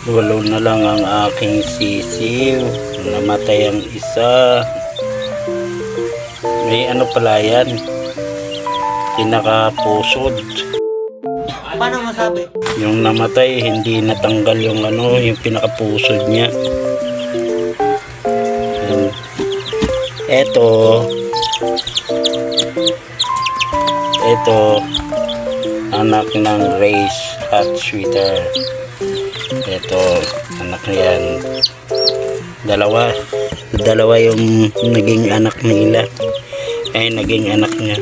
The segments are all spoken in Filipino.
Walo na lang ang aking sisiw. Namatay ang isa. May ano pala yan, pinakapusod. Paano masabi? Yung namatay, hindi natanggal yung ano, yung pinakapusod niya. Yan. Ito anak ng race hot sweater. Ito anak niyan. Dalawa yung naging anak nila. Ay, naging anak niya.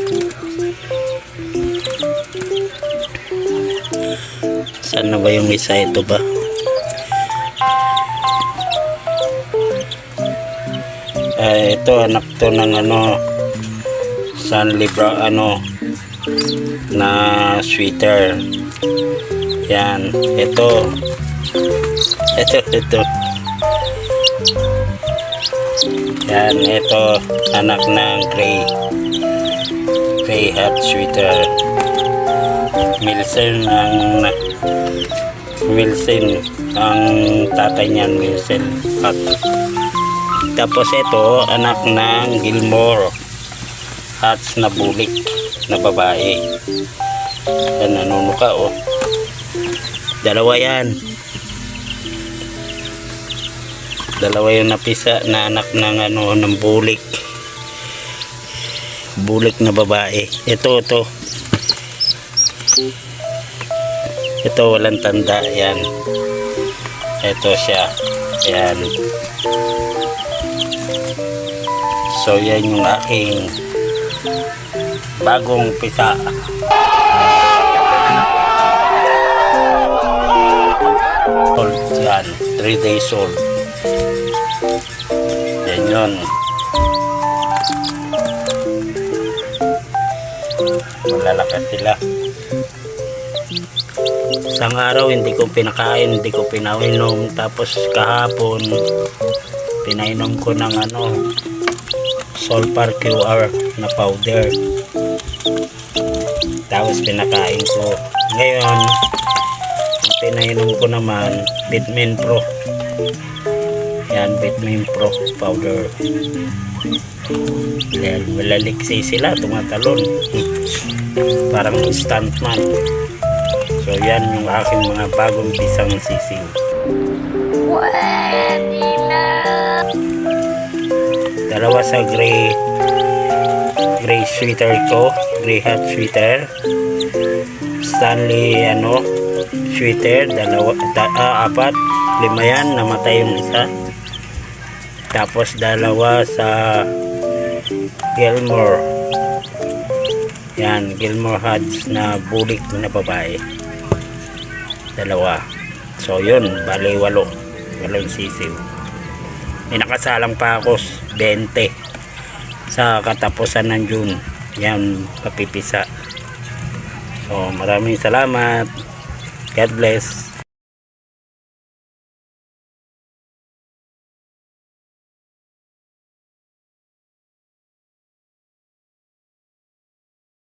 Saan na ba yung isa? Ito ba? Ito anak to ng ano, San Libra ano na sweater. Yan, ito yan, ito anak ng gray hot sweater. Milsen ang tatay niyan, Milsen hot. Tapos ito anak ng Gilmore Hats na bulik na babae. Yan, nanunuka oh. Dalawa yan. Dalawa yung napisa na anak ng ano, ng bulik na babae. Ito walang tanda. Yan, ito siya. Yan. So yan yung aking bagong pisa. Old yan, 3 days old. Yan yun. Malalakas sila. Isang araw hindi ko pinakain, hindi ko pinainom. Tapos kahapon pinainom ko ng ano, Solpar QR na powder. Tapos pinakain ko. Ngayon ang pinainom ko naman Vitamin Pro. Yan, Vitamin Pro powder. Malaliksi sila, tumatalon. Parang stuntman. So yan yung aking mga bagong pisang sisiw. Dalawa sa gray sweater ko, gray hot sweater. Stanley ano sweater, apat, 5 yan, namatay yung isa. Tapos dalawa sa Gilmore. Yan, Gilmore Hats na bulik na babae. Dalawa. So yun, bali 8 sisiw. May nakasalang pa ako 20 sa katapusan ng June. Yan, papipisa. So maraming salamat. God bless.